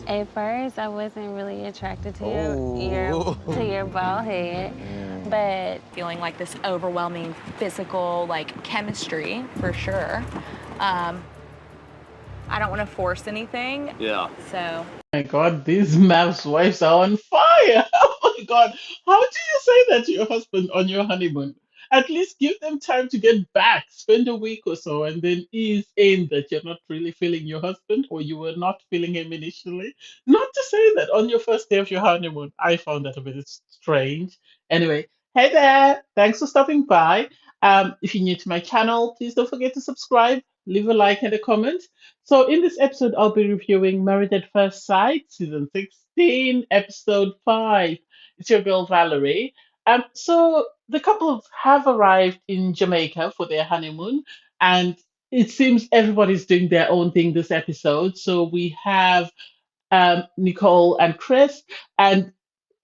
At first, I wasn't really attracted to Oh. to your bald head, but Feeling like this overwhelming physical, like chemistry for sure. I don't want to force anything. Yeah. So My God, these Mav's wives are on fire. Oh my God. How do you say that to your husband on your honeymoon? At least give them time to get back, spend a week or so, and then ease in that you're not really feeling your husband or you were not feeling him initially. Not to say that on your first day of your honeymoon. I found that a bit strange. Anyway, hey there. Thanks for stopping by. If you're new to my channel, please don't forget to subscribe, leave a like and a comment. So, in this episode, I'll be reviewing Married at First Sight, season 16, episode 5. It's your girl Valerie. So the couple have arrived in Jamaica for their honeymoon, and it seems everybody's doing their own thing this episode. So we have Nicole and Chris, and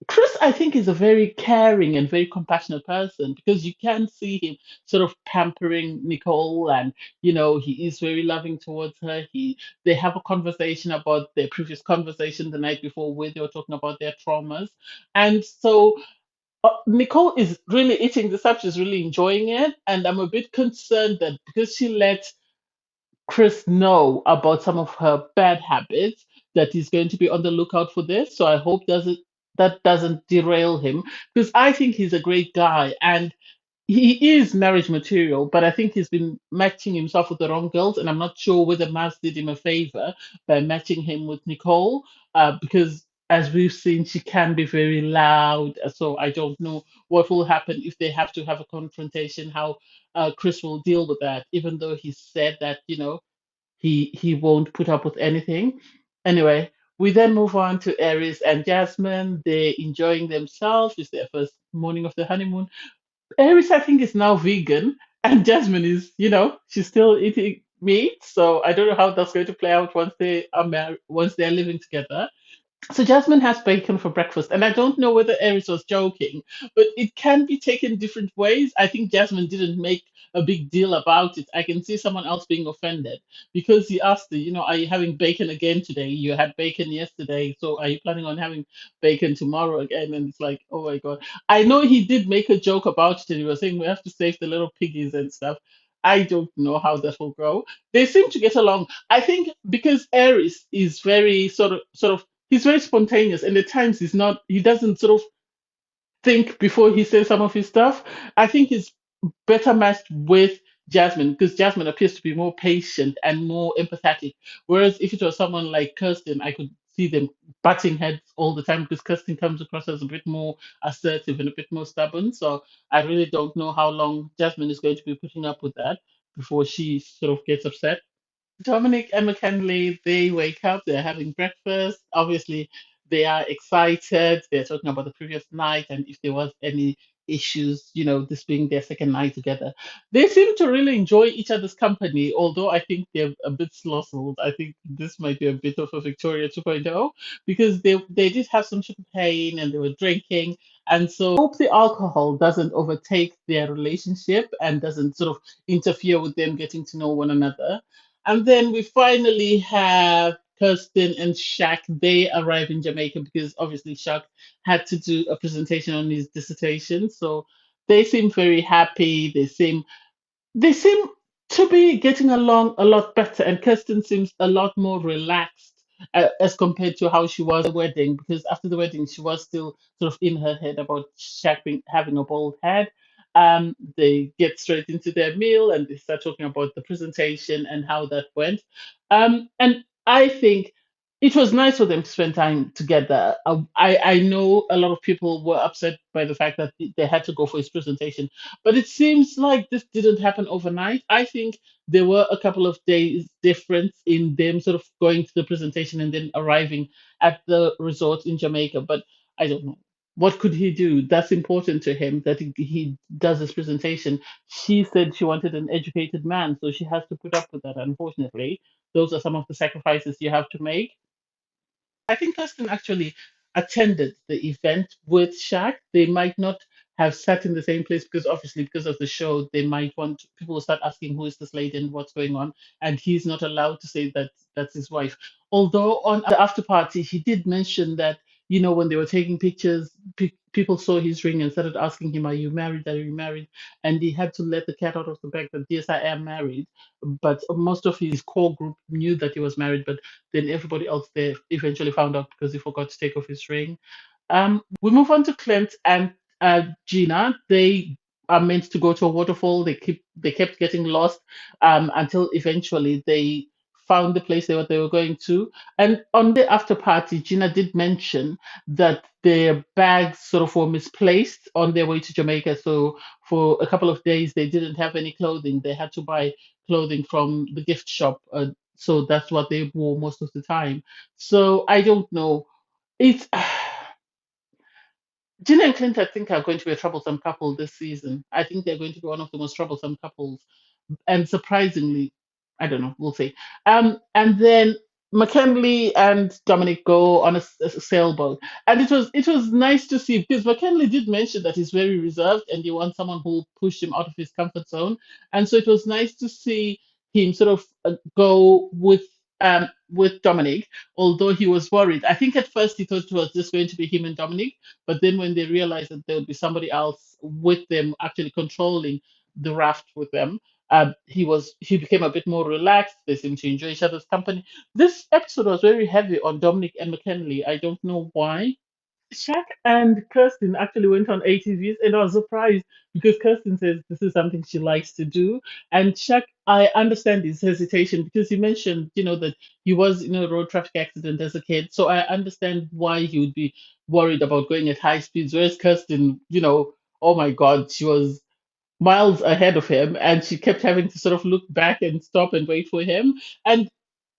Chris, I think, is a very caring and very compassionate person because you can see him sort of pampering Nicole, and he is very loving towards her. They have a conversation about their previous conversation the night before where they were talking about their traumas, and so Nicole is really eating this up. She's really enjoying it, and I'm a bit concerned that because she let Chris know about some of her bad habits, that he's going to be on the lookout for this. So I hope that doesn't derail him because I think he's a great guy and he is marriage material, but I think he's been matching himself with the wrong girls, and I'm not sure whether Maz did him a favor by matching him with Nicole, because as we've seen, she can be very loud. So I don't know what will happen if they have to have a confrontation, how Chris will deal with that, even though he said that, he won't put up with anything. Anyway, we then move on to Aries and Jasmine. They're enjoying themselves. It's their first morning of the honeymoon. Aries, I think, is now vegan, and Jasmine is, she's still eating meat. So I don't know how that's going to play out once they are married, once they're living together. So Jasmine has bacon for breakfast, and I don't know whether Eris was joking, but it can be taken different ways. I think Jasmine didn't make a big deal about it. I can see someone else being offended because he asked her, are you having bacon again today? You had bacon yesterday, so are you planning on having bacon tomorrow again? And it's like, oh my God. I know he did make a joke about it, and he was saying we have to save the little piggies and stuff. I don't know how that will go. They seem to get along. I think because Aries is very sort of he's very spontaneous, and at times he doesn't sort of think before he says some of his stuff. I think he's better matched with Jasmine because Jasmine appears to be more patient and more empathetic, whereas if it was someone like Kirsten, I could see them butting heads all the time because Kirsten comes across as a bit more assertive and a bit more stubborn. So I really don't know how long Jasmine is going to be putting up with that before she sort of gets upset. Dominic and McKinley, they wake up, they're having breakfast. Obviously, they are excited. They're talking about the previous night and if there was any issues, this being their second night together. They seem to really enjoy each other's company, although I think they're a bit slothful. I think this might be a bit of a Victoria 2.0 because they did have some champagne and they were drinking. And so I hope the alcohol doesn't overtake their relationship and doesn't sort of interfere with them getting to know one another. And then we finally have Kirsten and Shaq. They arrive in Jamaica because obviously Shaq had to do a presentation on his dissertation. So they seem very happy. They seem to be getting along a lot better, and Kirsten seems a lot more relaxed as compared to how she was at the wedding. Because after the wedding, she was still sort of in her head about Shaq having a bald head. They get straight into their meal and they start talking about the presentation and how that went. And I think it was nice for them to spend time together. I know a lot of people were upset by the fact that they had to go for his presentation, but it seems like this didn't happen overnight. I think there were a couple of days difference in them sort of going to the presentation and then arriving at the resort in Jamaica. But I don't know. What could he do? That's important to him that he does his presentation. She said she wanted an educated man, so she has to put up with that, unfortunately. Those are some of the sacrifices you have to make. I think Kirsten actually attended the event with Shaq. They might not have sat in the same place because obviously because of the show, they might want people will start asking who is this lady and what's going on, and he's not allowed to say that that's his wife. Although on the after party, he did mention that when they were taking pictures, people saw his ring and started asking him, "Are you married? Are you married?" And he had to let the cat out of the bag that yes, I am married. But most of his core group knew that he was married, but then everybody else there eventually found out because he forgot to take off his ring. We move on to Clint and Gina. They are meant to go to a waterfall. They kept getting lost until eventually they found the place they were going to. And on the after party, Gina did mention that their bags sort of were misplaced on their way to Jamaica. So for a couple of days, they didn't have any clothing. They had to buy clothing from the gift shop. So that's what they wore most of the time. So I don't know. It's Gina and Clint, I think, are going to be a troublesome couple this season. I think they're going to be one of the most troublesome couples. And surprisingly, I don't know, we'll see. And then McKinley and Dominic go on a sailboat, and it was nice to see because McKinley did mention that he's very reserved and he wants someone who will push him out of his comfort zone, and so it was nice to see him sort of go with Dominic, although he was worried. I think at first he thought it was just going to be him and Dominic, but then when they realized that there would be somebody else with them actually controlling the raft with them, he became a bit more relaxed. They seemed to enjoy each other's company. This episode was very heavy on Dominic and McKinley. I don't know why. Shaq and Kirsten actually went on ATVs, and I was surprised because Kirsten says this is something she likes to do. And Shaq, I understand his hesitation because he mentioned, that he was in a road traffic accident as a kid. So I understand why he would be worried about going at high speeds. Whereas Kirsten, oh my God, she was miles ahead of him, and she kept having to sort of look back and stop and wait for him. And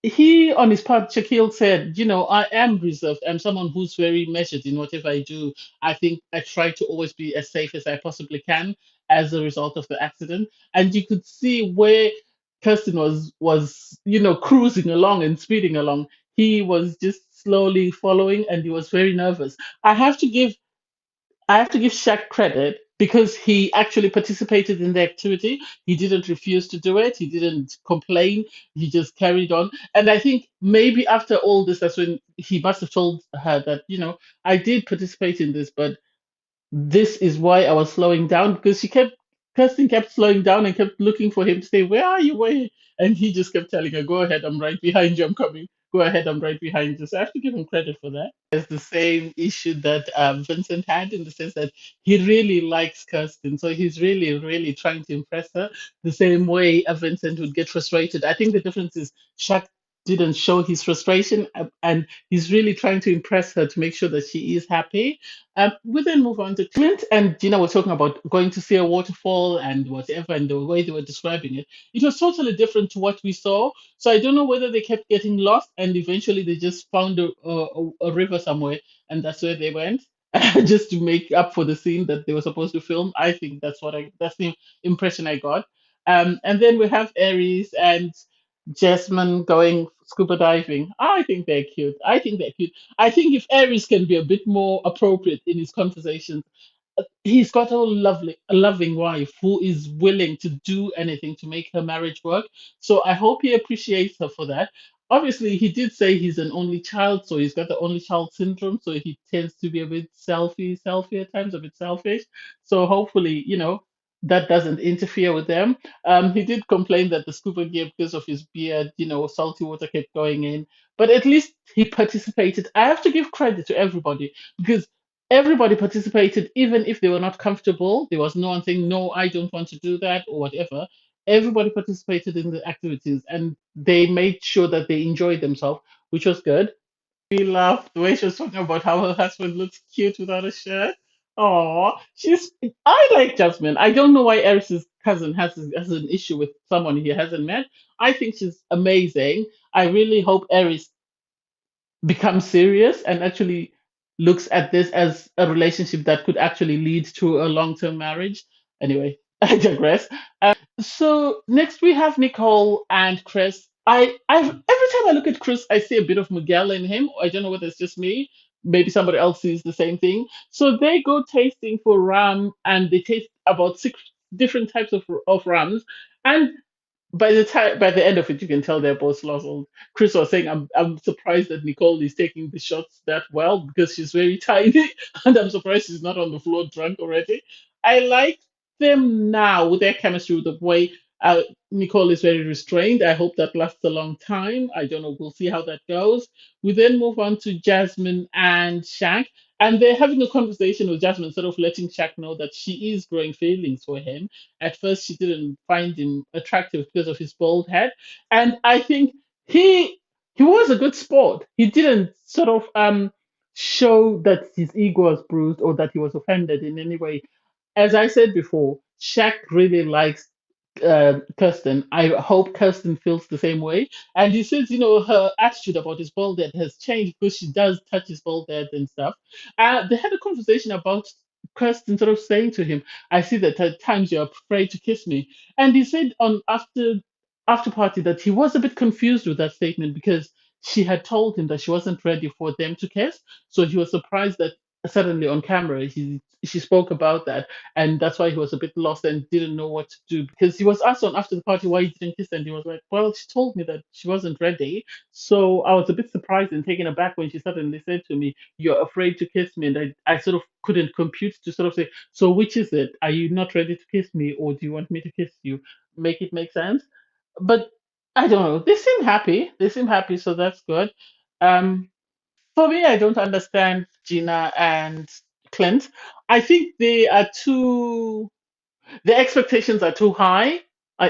he, on his part, Shaquille said, I am reserved. I'm someone who's very measured in whatever I do. I think I try to always be as safe as I possibly can as a result of the accident. And you could see where Kirsten was, cruising along and speeding along. He was just slowly following, and he was very nervous. I have to give I have to give Shaq credit because he actually participated in the activity. He didn't refuse to do it. He didn't complain. He just carried on. And I think maybe after all this, that's when he must have told her that, I did participate in this, but this is why I was slowing down because Kirsten kept slowing down and kept looking for him to say, "Where are you? Where?" And he just kept telling her, "Go ahead, I'm right behind you. I'm coming. Go ahead, I'm right behind you." So I have to give him credit for that. It's the same issue that Vincent had in the sense that he really likes Kirsten, so he's really, really trying to impress her the same way Vincent would get frustrated. I think the difference is Shaq didn't show his frustration, and he's really trying to impress her to make sure that she is happy. We then move on to Clint and Gina were talking about going to see a waterfall and whatever, and the way they were describing it. It was totally different to what we saw. So I don't know whether they kept getting lost and eventually they just found a river somewhere and that's where they went just to make up for the scene that they were supposed to film. I think that's the impression I got. And then we have Aries and Jasmine going scuba diving. I think they're cute. I think they're cute. I think if Aries can be a bit more appropriate in his conversations, he's got a loving wife who is willing to do anything to make her marriage work. So I hope he appreciates her for that. Obviously, he did say he's an only child, so he's got the only child syndrome, so he tends to be a bit selfie at times, a bit selfish. So hopefully, that doesn't interfere with them. He did complain that the scuba gear, because of his beard, salty water kept going in, but at least he participated. I have to give credit to everybody because everybody participated, even if they were not comfortable. There was no one saying, no, I don't want to do that or whatever. Everybody participated in the activities and they made sure that they enjoyed themselves, which was good. We laughed the way she was talking about how her husband looks cute without a shirt. Oh, I like Jasmine. I don't know why Eris's cousin has an issue with someone he hasn't met. I think she's amazing. I really hope Eris becomes serious and actually looks at this as a relationship that could actually lead to a long-term marriage. Anyway, I digress. So next we have Nicole and Chris. Every time I look at Chris, I see a bit of Miguel in him. I don't know whether it's just me. maybe somebody else sees the same thing. So they go tasting for ram, and they taste about six different types of rams. And by the end of it, you can tell they're both lost. Chris was saying, I'm surprised that Nicole is taking the shots that well because she's very tiny, and I'm surprised she's not on the floor drunk already. I like them now with their chemistry, with the way Nicole is very restrained. I hope that lasts a long time. I don't know. We'll see how that goes. We then move on to Jasmine and Shank, and they're having a conversation with Jasmine, sort of letting Shank know that she is growing feelings for him. At first, she didn't find him attractive because of his bald head, and I think he he was a good sport. He didn't sort of show that his ego was bruised or that he was offended in any way. As I said before, Shaq really likes Kirsten. I hope Kirsten feels the same way. And he says, her attitude about his bald head has changed because she does touch his bald head and stuff. They had a conversation about Kirsten sort of saying to him, "I see that at times you're afraid to kiss me." And he said on after party that he was a bit confused with that statement because she had told him that she wasn't ready for them to kiss. So he was surprised that suddenly on camera she spoke about that, and that's why he was a bit lost and didn't know what to do because he was asked on after the party why he didn't kiss her, and he was like, "Well, she told me that she wasn't ready." So I was a bit surprised and taken aback when she suddenly said to me, "You're afraid to kiss me," and I sort of couldn't compute to sort of say, "So which is it? Are you not ready to kiss me, or do you want me to kiss you?" Make it make sense. But I don't know. They seem happy. They seem happy, so that's good. Um, for me, I don't understand Gina and Clint. I think they are too, their expectations are too high.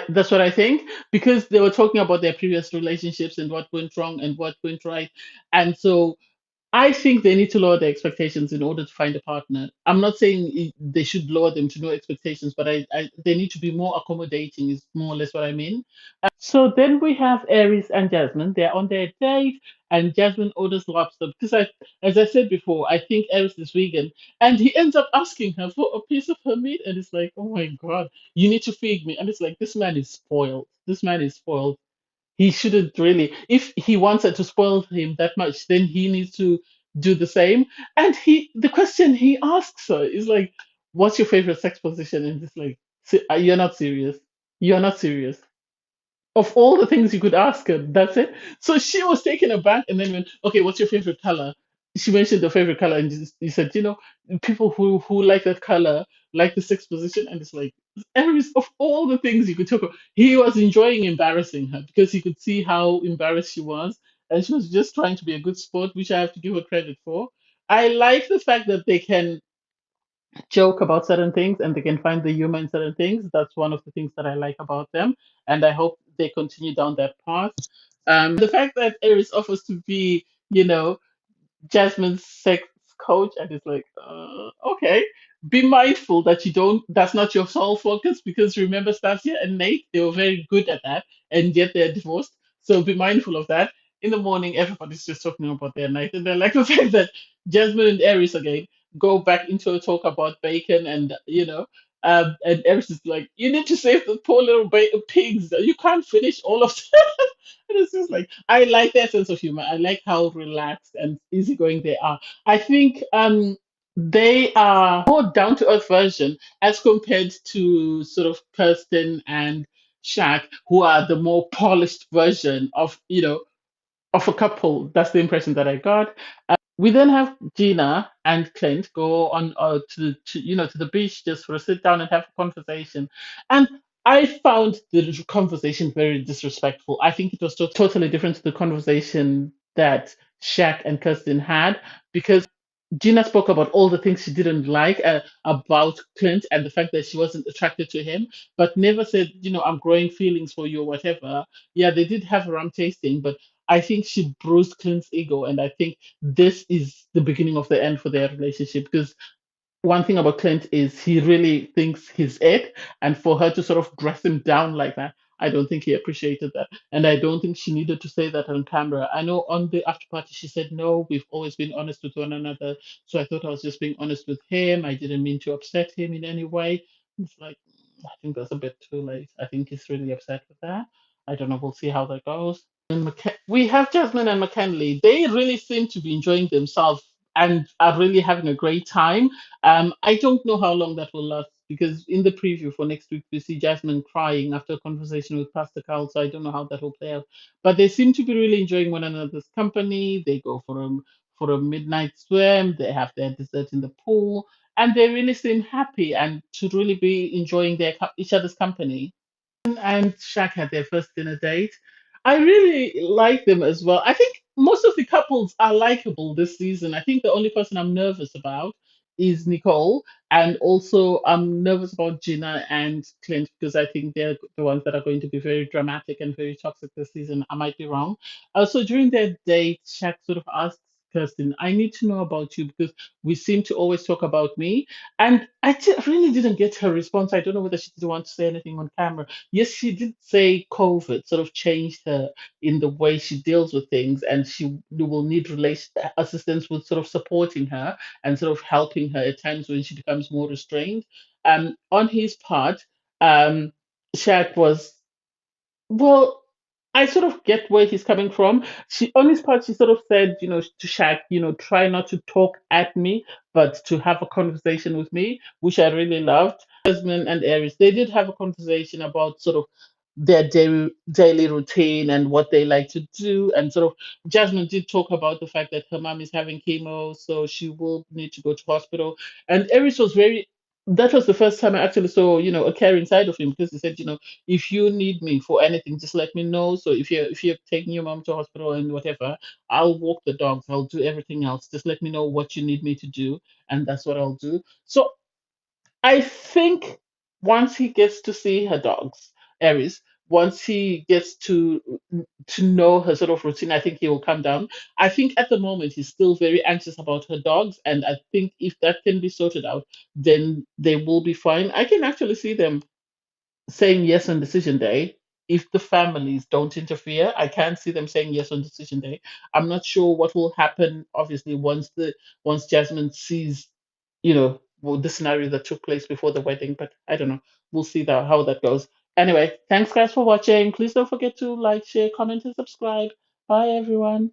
That's what I think because they were talking about their previous relationships and what went wrong and what went right. And so I think they need to lower their expectations in order to find a partner. I'm not saying they should lower them to no expectations, but they need to be more accommodating, is more or less what I mean. So then we have Aries and Jasmine. They're on their date, and Jasmine orders lobster because as I said before, I think Aries is vegan, and he ends up asking her for a piece of her meat, and it's like, oh my god, you need to feed me, and it's like this man is spoiled. This man is spoiled. He shouldn't really. If he wants her to spoil him that much, then he needs to do the same. And the question he asks her is like, "What's your favorite sex position?" And it's like, You're not serious. You're not serious." Of all the things you could ask her, that's it. So she was taken aback and then went, "Okay, what's your favorite color?" She mentioned the favorite color and he said, people who like that color like the sixth position. And it's like, of all the things you could talk about, he was enjoying embarrassing her because he could see how embarrassed she was. And she was just trying to be a good sport, which I have to give her credit for. I like the fact that they can joke about certain things and they can find the humor in certain things. That's one of the things that I like about them, and I hope they continue down that path. The fact that Aries offers to be, you know, Jasmine's sex coach, and it's like, okay, be mindful that you don't. That's not your sole focus because remember, Stasia and Nate, they were very good at that, and yet they're divorced. So be mindful of that. In the morning, everybody's just talking about their night, and then like the fact that Jasmine and Aries again go back into a talk about bacon, and and Aries is like, "You need to save the poor little pigs. You can't finish all of them." And it's just like I like their sense of humor. I like how relaxed and easygoing they are. I think they are more down to earth version as compared to sort of Kirsten and Shaq, who are the more polished version of a couple. That's the impression that I got. We then have Gina and Clint go on to the beach just for a sit down and have a conversation. And I found the conversation very disrespectful. I think it was totally different to the conversation that Shaq and Kirsten had because Gina spoke about all the things she didn't like about Clint and the fact that she wasn't attracted to him, but never said, "I'm growing feelings for you" or whatever. Yeah, they did have a rum tasting, but I think she bruised Clint's ego, and I think this is the beginning of the end for their relationship because one thing about Clint is he really thinks he's it, and for her to sort of dress him down like that, I don't think he appreciated that, and I don't think she needed to say that on camera. I know on the after party she said, "No, we've always been honest with one another, so I thought I was just being honest with him. I didn't mean to upset him in any way." It's like I think that's a bit too late. I think he's really upset with that. I don't know. We'll see how that goes. We have Jasmine and McKinley. They really seem to be enjoying themselves and are really having a great time. I don't know how long that will last because in the preview for next week we see Jasmine crying after a conversation with Pastor Carl, so I don't know how that will play out. But they seem to be really enjoying one another's company. They go for a midnight swim. They have their dessert in the pool, and they really seem happy and to really be enjoying each other's company. And Shaq had their first dinner date. I really like them as well. I think most of the couples are likable this season. I think the only person I'm nervous about is Nicole, and also I'm nervous about Gina and Clint because I think they're the ones that are going to be very dramatic and very toxic this season. I might be wrong. Also, during their date, Shaq sort of asks Kirsten, "I need to know about you because we seem to always talk about me." And really didn't get her response. I don't know whether she didn't want to say anything on camera. Yes, she did say COVID sort of changed her in the way she deals with things, and she will need assistance with sort of supporting her and sort of helping her at times when she becomes more restrained. On his part, um, Shaq was well, I sort of get where he's coming from. She on his part, she sort of said, to Shaq, try not to talk at me, but to have a conversation with me, which I really loved. Jasmine and Aries, they did have a conversation about sort of their daily routine and what they like to do. And sort of Jasmine did talk about the fact that her mom is having chemo, so she will need to go to hospital. And Aries was very that was the first time I actually saw, a caring side of him because he said, if you need me for anything, just let me know. So if you're taking your mom to hospital and whatever, I'll walk the dogs, I'll do everything else. Just let me know what you need me to do, and that's what I'll do. So I think once he gets to see her dogs, Aries, once he gets to know her sort of routine, I think he will calm down. I think at the moment he's still very anxious about her dogs, and I think if that can be sorted out, then they will be fine. I can actually see them saying yes on decision day if the families don't interfere. I can't see them saying yes on decision day. I'm not sure what will happen obviously once Jasmine sees, the scenario that took place before the wedding, but I don't know. We'll see how that goes. Anyway, thanks guys for watching. Please don't forget to like, share, comment, and subscribe. Bye everyone.